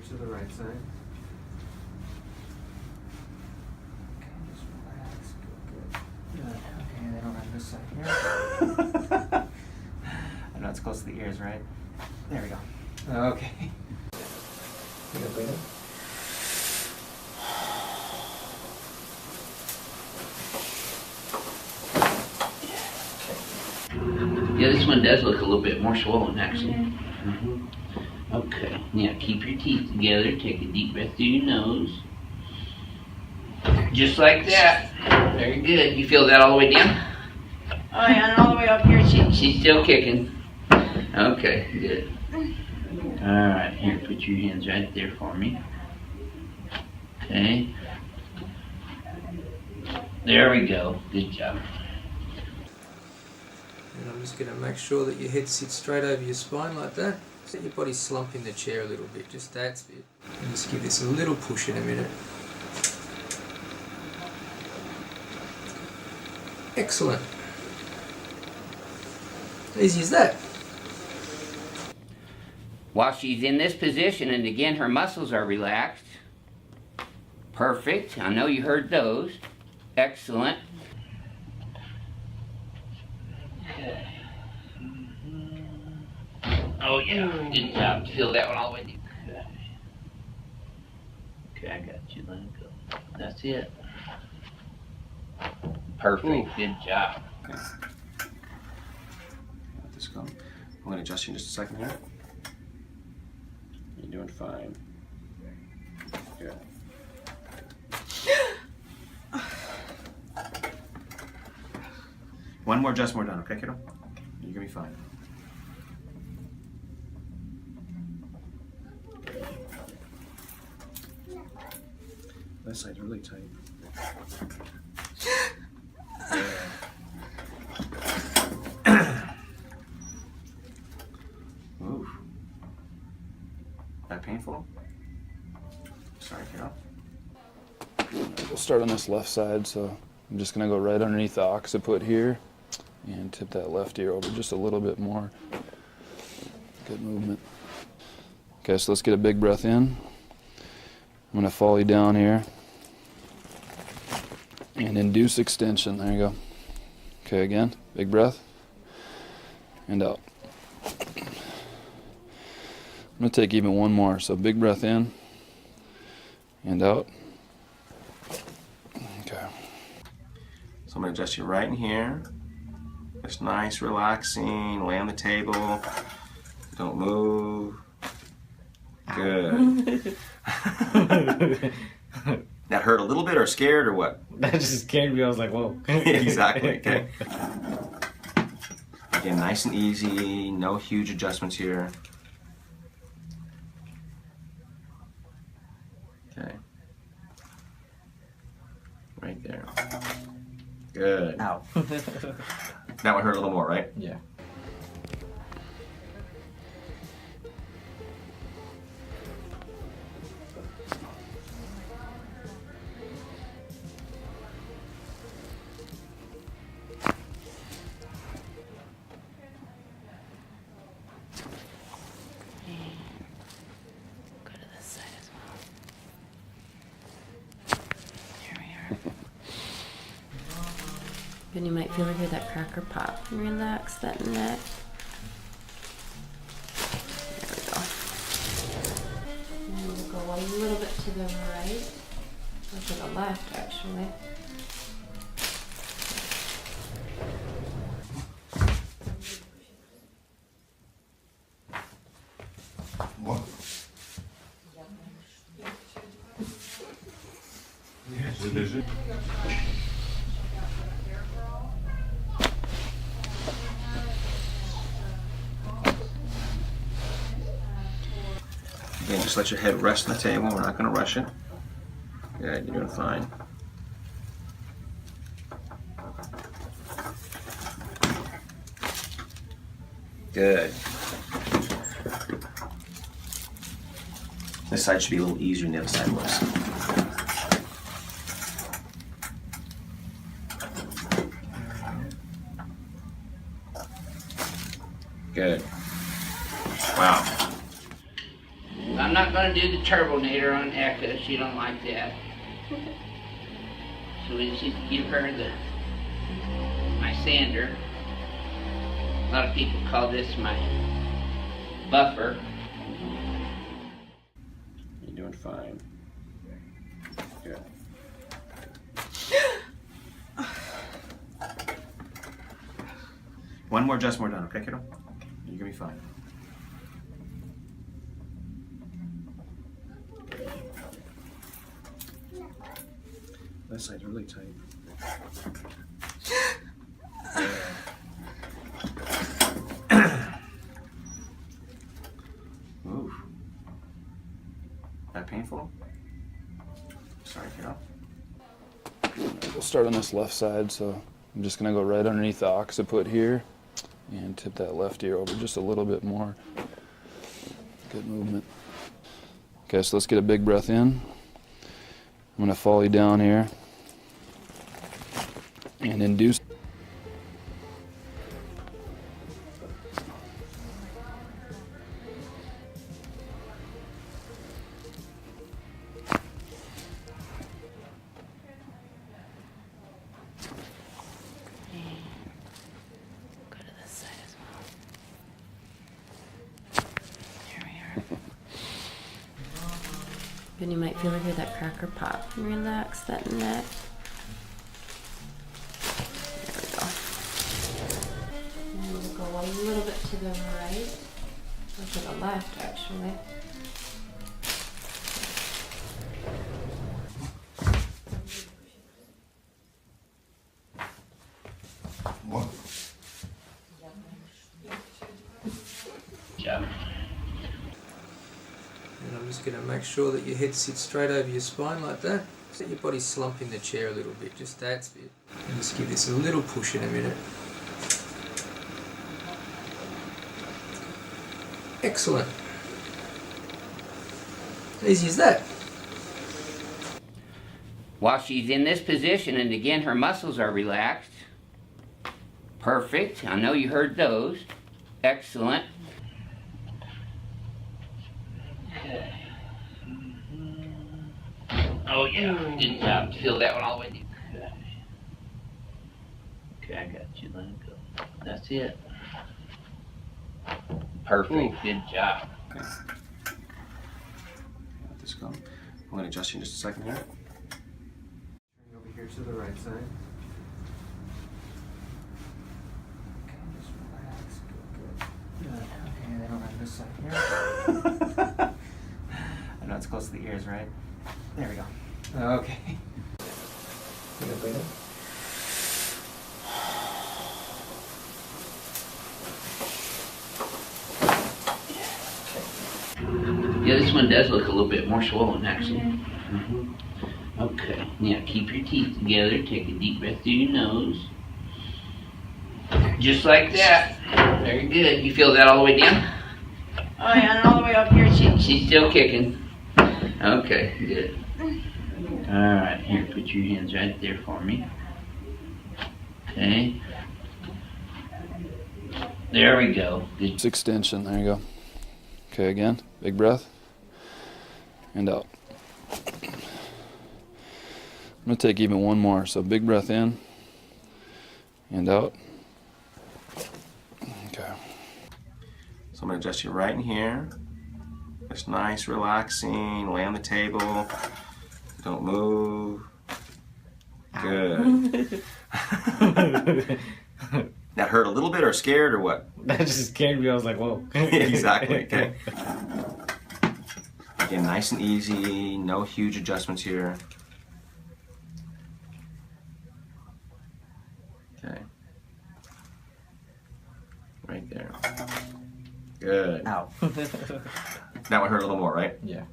to the right side. Okay, just relax. Good. Good. Okay, then on this side here. I know it's close to the ears, right? There we go. Okay. You gonna breathe in? Yeah, this one does look a little bit more swollen, actually. Okay, now keep your teeth together. Take a deep breath through your nose. Just like that. Very good. You feel that all the way down? Oh yeah, and all the way up here. She's still kicking. Okay, good. Alright, here, put your hands right there for me. Okay. There we go. Good job. And I'm just going to make sure that your head sits straight over your spine like that. Let your body slump in the chair a little bit, just that's it. And just give this a little push in a minute. Excellent. Easy as that. While she's in this position, and again her muscles are relaxed. Perfect. I know you heard those. Excellent. Okay. Oh yeah, good job. Feel that one all the way deep. Okay, I got you. Let it go. That's it. Perfect. Good job. Okay. Let this go. I'm going to adjust you in just a second here. You're doing fine. Good. One more adjustment, we're done, okay, kiddo? You're gonna be fine. This side's really tight. Ooh. That painful? Sorry, kiddo. We'll start on this left side, so I'm just gonna go right underneath the occiput here and tip that left ear over just a little bit more. Good movement. Okay, so let's get a big breath in. I'm gonna follow you down here and induce extension. There you go. Okay, again, big breath and out. I'm gonna take even one more. So big breath in and out. Okay. So I'm going to adjust you right in here. Just nice, relaxing. Lay on the table. Don't move. Good. That hurt a little bit or scared or what? That just scared me. I was like, whoa. Exactly. Okay. Again, nice and easy. No huge adjustments here. Okay. Right there. Good. Ow. That one hurt a little more, right? Yeah. Go to this side as well. Here we are. And you might feel like that cracker pop and relax that neck. There we go. And we'll go a little bit to the right, or to the left actually. Again, just let your head rest on the table. We're not going to rush it. Good, you're doing fine. Good. This side should be a little easier than the other side was. Good. Wow. I'm not going to do the turbinator on Eka. She don't like that. So we just need to give her my sander. A lot of people call this my buffer. You're doing fine. Good. One more adjustment, we're done, okay, kiddo? You're gonna be fine. That side's really tight. Ooh. That painful? Sorry, kiddo. We'll start on this left side, so I'm just gonna go right underneath the occiput here and tip that left ear over just a little bit more. Good movement. Okay, so let's get a big breath in. I'm gonna follow you down here and induce. Go to this side as well. There we are. Then you might feel like that cracker pop and relax that neck. There we go. And we'll go a little bit to the right, or to the left actually. Yeah. And I'm just going to make sure that your head sits straight over your spine like that. Let your body slump in the chair a little bit, just that's it. And just give this a little push in a minute. Excellent. Easy as that. While she's in this position, and again her muscles are relaxed. Perfect. I know you heard those. Excellent. Okay. Oh yeah, good job. Feel that one all the way down. Okay, I got you. Let it go. That's it. Perfect. Good job. Okay. Let this go. I'm gonna adjust you in just a second here. Turn over here to the right side. Okay, just relax. Good. Good. Okay, they don't have this side here. I know it's close to the ears, right? There we go. Okay. You gonna breathe in? Yeah, this one does look a little bit more swollen, actually. Okay, now keep your teeth together. Take a deep breath through your nose. Just like that. Very good. You feel that all the way down? Oh yeah, and all the way up here. She's still kicking. Okay, good. Alright, here, put your hands right there for me. Okay. There we go. Good. Extension, there you go. Okay, again, big breath. And out. I'm gonna take even one more, so big breath in and out. Okay. So I'm gonna adjust you right in here. It's nice, relaxing. Lay on the table. Don't move. Good. That hurt a little bit, or scared, or what? That just scared me. I was like, whoa. Exactly. Okay. Again, nice and easy. No huge adjustments here. Okay. Right there. Good. Ow. That one hurt a little more, right? Yeah.